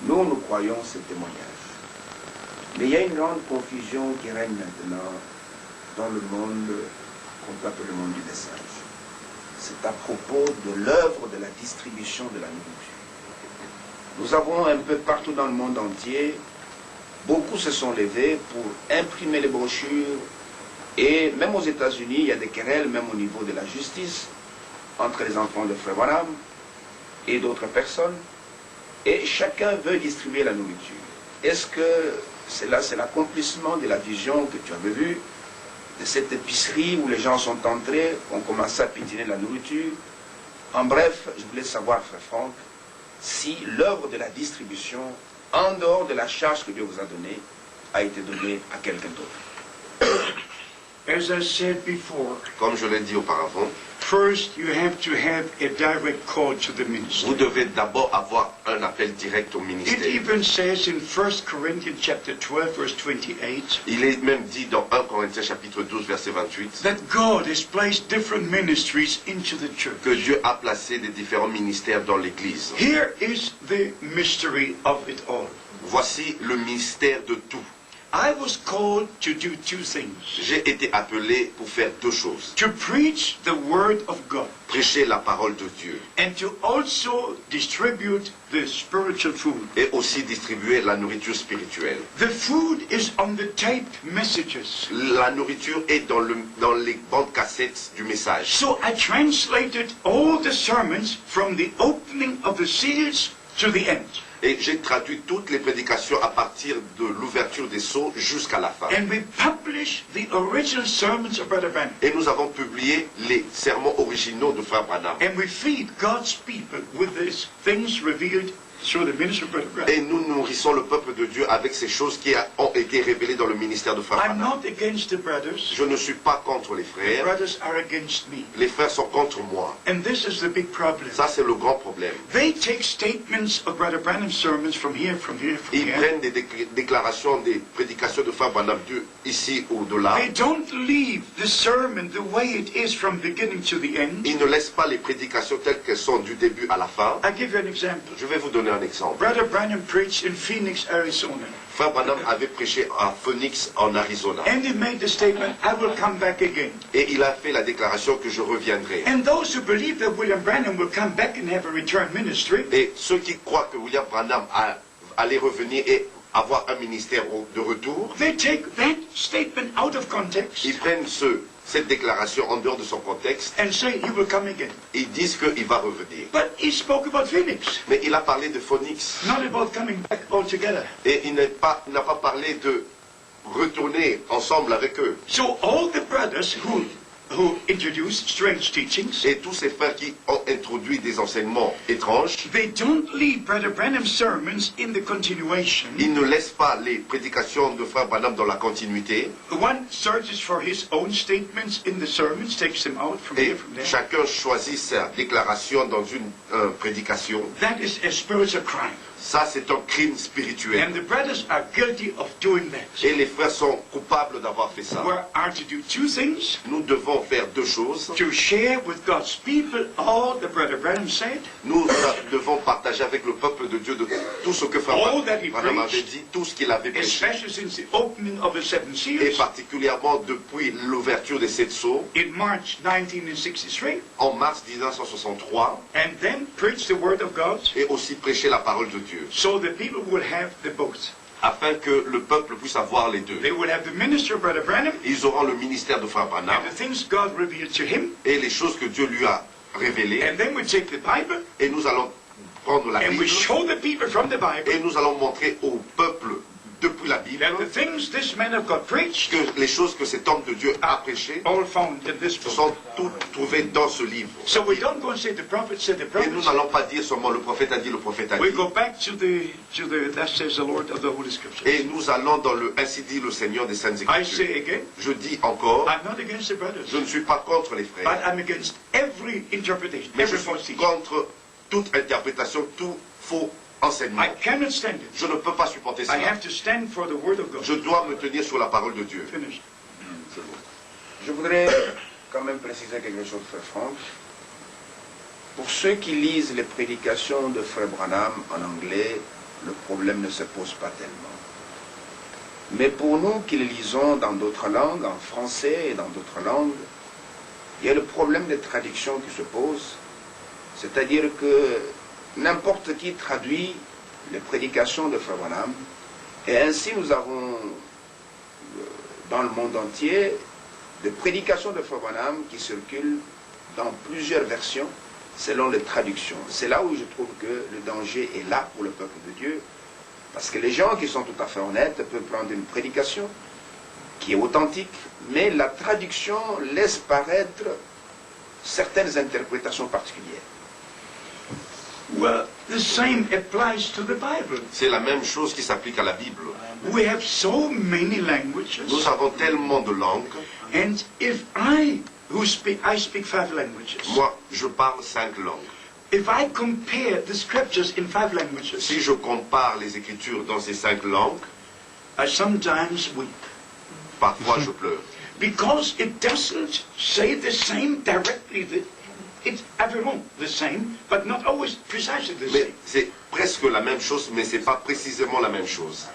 Nous, nous croyons ce témoignage. Mais il y a une grande confusion qui règne maintenant dans le monde qu'on appelle le monde du message. C'est à propos de l'œuvre de la distribution de la nourriture. Nous avons un peu partout dans le monde entier, beaucoup se sont levés pour imprimer les brochures, et même aux États-Unis, il y a des querelles, même au niveau de la justice, entre les enfants de Frère Branham et d'autres personnes, et chacun veut distribuer la nourriture. Est-ce que c'est l'accomplissement de la vision que tu avais vue, de cette épicerie où les gens sont entrés, ont commencé à piétiner la nourriture? En bref, je voulais savoir, Frère Franck, si l'œuvre de la distribution, en dehors de la charge que Dieu vous a donnée, a été donnée à quelqu'un d'autre. As I said before, Comme je l'ai dit auparavant, first you have to have a direct call to the ministry. vous devez d'abord avoir un appel direct au It ministère. even says in 1 Corinthians chapter 12, verse 28, Il est même dit dans 1 Corinthiens chapitre 12 verset 28 that God has placed different ministries into the church. que Dieu a placé des différents ministères dans l'Église. Here is the mystery of it all. Voici le mystère de tout. I was called to do two things. J'ai été appelé pour faire deux choses. To preach the word of God Prêcher la parole de Dieu and to also distribute the spiritual food. et aussi distribuer la nourriture spirituelle. The food is on the taped messages. La nourriture est dans les bandes cassettes du message. So I translated all the sermons from the opening of the seals to the end. Et j'ai traduit toutes les prédications à partir de l'ouverture des sceaux jusqu'à la fin. And we published the original sermons of Brother Branham. Et nous avons publié les sermons originaux de Frère Branham. And we feed God's people with these things revealed through the ministry of Brother Branham. Et nous nourrissons le peuple de Dieu avec ces choses qui ont été révélées dans le ministère de Frère I'm Branham. not against the brothers. Je ne suis pas contre les The frères. brothers are against me. Les frères sont contre moi. And this is the big problem. Ça, c'est le grand problème. They take statements of Brother Branham's sermons from here, from here, from Ils here. prennent des déclarations, des prédications de Frère Branham ici ou de là. They don't leave the sermon the way it is from beginning to the end. Ils ne laissent pas les prédications telles qu'elles sont du début à la fin. I'll give you an example. Je vais vous donner un exemple. Brother Branham preached in Phoenix, Arizona. Frère Branham avait prêché à Phoenix en Arizona. And he made the statement, I will come back again. Et il a fait la déclaration que je reviendrai. And those who believe that William Branham will come back and have a return ministry, Et ceux qui croient que William Branham allait revenir et avoir un ministère de retour, they take that statement out of context ils prennent cette déclaration en dehors de son contexte. and say he will come again. Ils disent qu'il va revenir. But he spoke about Phoenix, Mais il a parlé de Phoenix. not about coming back altogether. Et il n'a pas parlé de retourner ensemble avec eux. So all the brothers who introduced strange teachings, Et tous ces frères qui ont introduit des enseignements étranges, they don't leave Brother Branham's sermons in the continuation. ils ne laissent pas les prédications de Frère Branham dans la continuité. One searches for his own statements in the sermons, takes them out from Et here, from there. chacun choisit sa déclaration dans une prédication. That is a spiritual crime. Ça, c'est un crime spirituel. And the brothers are guilty of doing that. Et les frères sont coupables d'avoir fait ça. We are to do two things. Nous devons faire deux choses. To share with God's people all that Brother Branham said. Nous devons partager avec le peuple de Dieu de tout ce que Frère All that he Branham avait preached, dit, tout ce qu'il avait prêché. especially since the opening of the seven Et seals particulièrement depuis l'ouverture des sept sceaux, in March 1963, en mars 1963, and then preach the word of God, et aussi prêcher la parole de Dieu, so the people will have the both. afin que le peuple puisse avoir les deux. They will have the ministry of Brother Branham Ils auront le ministère de Frère Branham and the things God revealed to him, et les choses que Dieu lui a révélées, and then we take the Bible et nous allons prendre la and Bible we show the people from the Bible et nous allons montrer au peuple depuis la Bible that the things this man of God preached que les choses que cet homme de Dieu a prêchées all found in this se book. sont toutes trouvées dans ce livre. So we don't go and say the prophet said the Et nous prophet. n'allons pas dire seulement le prophète a dit, le prophète a We dit. go back to the that says the Lord of the Holy Scriptures. Et nous allons dans le ainsi dit le Seigneur des Saintes I say Écritures. again, Je dis encore, I'm not against the brothers, je ne suis pas contre les but frères, I'm against every interpretation, mais je every false suis teaching. contre toute interprétation, tout faux enseignement. I cannot stand it. Je ne peux pas supporter I cela. have to stand for the word of God. Je dois me tenir sur la parole de Dieu. Finish. Je voudrais quand même préciser quelque chose, Frère Franck. Pour ceux qui lisent les prédications de Frère Branham en anglais, le problème ne se pose pas tellement. Mais pour nous qui le lisons dans d'autres langues, en français et dans d'autres langues, il y a le problème des traductions qui se pose. C'est-à-dire que n'importe qui traduit les prédications de Frère Branham, et ainsi nous avons dans le monde entier des prédications de Frère Branham qui circulent dans plusieurs versions selon les traductions. C'est là où je trouve que le danger est là pour le peuple de Dieu, parce que les gens qui sont tout à fait honnêtes peuvent prendre une prédication qui est authentique, mais la traduction laisse paraître certaines interprétations particulières. Well, the same applies to the Bible. C'est la même chose qui s'applique à la Bible. We have so many languages, Nous avons tellement de langues. and if I speak 5 languages. Moi, je parle 5 langues. If I compare the scriptures in 5 languages, Si je compare les Écritures dans ces 5 langues, I sometimes weep. parfois je pleure. Because it doesn't say the same directly. It's everyone the same, but not always precisely the Mais same. c'est presque la même chose, mais c'est pas précisément la même chose.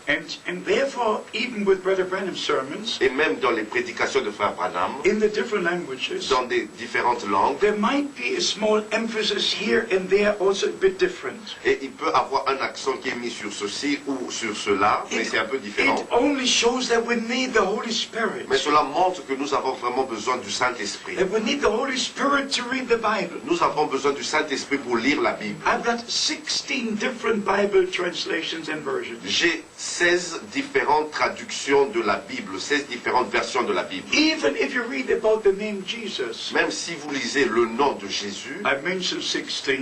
And therefore, even with Brother Branham's sermons, Et même dans les prédications de Frère Branham, in the different languages, dans des différentes langues, there might be a small emphasis here and there, also a bit different. et il peut avoir un accent qui est mis sur ceci ou sur cela, mais c'est un peu différent. It only shows that we need the Holy Spirit. Mais cela montre que nous avons vraiment besoin du Saint-Esprit. That we need the Holy Spirit to read the Bible. Nous avons besoin du Saint-Esprit pour lire la Bible. I've got 16 different Bible translations and versions. J'ai 16 différentes traductions de la Bible, 16 différentes versions de la Bible. Even if you read about the name Jesus, Même si vous lisez le nom de Jésus, I mentioned 16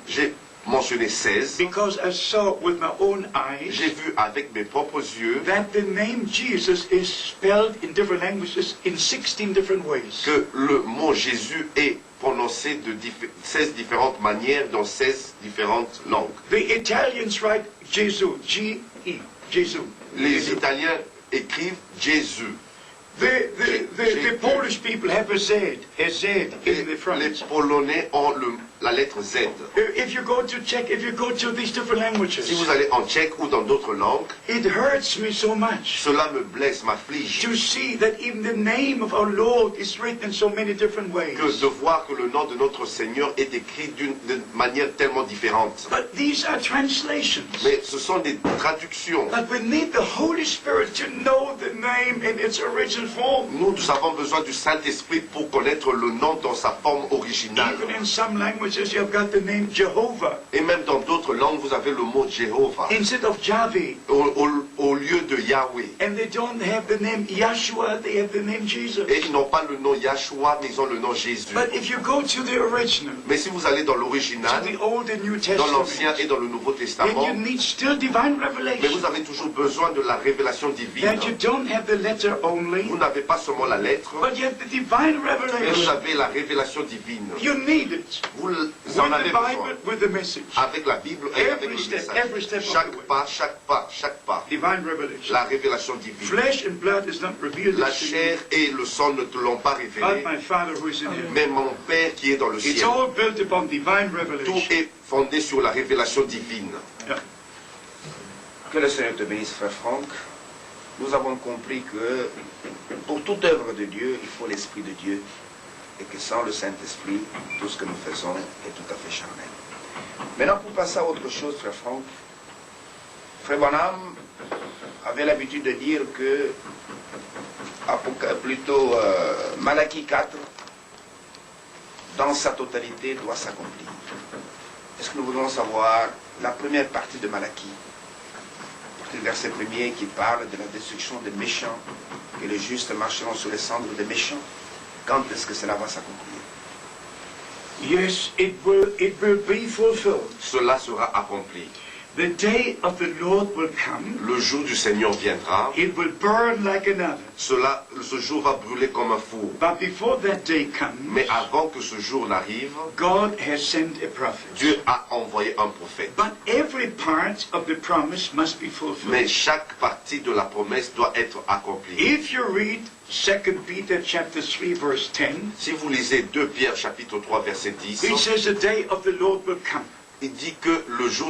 j'ai mentionné 16, because I saw with my own eyes j'ai vu avec mes propres yeux that the name Jesus is spelled in different languages in 16 different ways. que le mot Jésus est prononcé de 16 différentes manières dans 16 différentes langues. The Italians write Gesù, G-E, Gesù. Les Italiens écrivent Jésus. The Polish people have a Z in the front. Les Polonais ont la lettre Z. If you go to Czech, if you go to these different languages, Si vous allez en tchèque ou dans d'autres langues, it hurts me so much cela me blesse, m'afflige, to see that even the name of our Lord is written in so many different ways. que de voir que le nom de notre Seigneur est écrit d'une manière tellement différente. But these are translations. Mais ce sont des traductions. But we need the Holy Spirit to know the name in its original form. Nous avons besoin du Saint-Esprit pour connaître le nom dans sa forme originale. Even in some languages, you've got the name Jehovah Et même dans d'autres langues, vous avez le mot Jéhovah instead of Yahweh. au lieu de Yahweh. And they don't have the name Yeshua, they have the name Jesus. Et ils n'ont pas le nom Yahshua, mais ils ont le nom Jésus. But if you go to the original, Mais si vous allez dans to l'original, the Old and New dans l'Ancien Testament, et dans le Nouveau then Testament, you need still divine mais revelation. vous avez toujours besoin de la révélation divine. That you don't have the letter only, Vous n'avez pas seulement la lettre, but you have the divine mais vous revelation. avez la révélation divine. You need it. Vous With en the avez besoin. Bible, with the message. Avec la Bible et avec le Every step message. of the Chaque way. pas, chaque pas, chaque pas. Divine revelation. La révélation divine. Flesh and blood is not revealed La to you, chair et le sang ne te l'ont pas but révélé, my Father who is in heaven. mais mon Père qui est dans le It's ciel. all built upon divine Tout revelation. est fondé sur la révélation divine. Yeah. Que le Seigneur te bénisse, frère Franck. Nous avons compris que pour toute œuvre de Dieu, il faut l'Esprit de Dieu. Et que sans le Saint-Esprit, tout ce que nous faisons est tout à fait charnel. Maintenant, pour passer à autre chose, frère Franck, frère Branham avait l'habitude de dire que Malachie 4, dans sa totalité, doit s'accomplir. Est-ce que nous voulons savoir la première partie de Malachie, le verset 1er qui parle de la destruction des méchants, et les justes marcheront sur les cendres des méchants? Quand est-ce que cela va s'accomplir? Yes, it will be fulfilled. Cela sera accompli. The day of the Lord will come. Le jour du Seigneur viendra. It will burn like an oven. Ce jour va brûler comme un four. But before that day comes, Mais avant que ce jour n'arrive, God has sent a prophet. Dieu a envoyé un prophète. But every part of the promise must be fulfilled. Mais chaque partie de la promesse doit être accomplie. If you read 2 Peter chapter 3 verse 10, Si vous lisez 2 Pierre chapitre 3 verset 10, it says the day of the Lord will come. il dit que le jour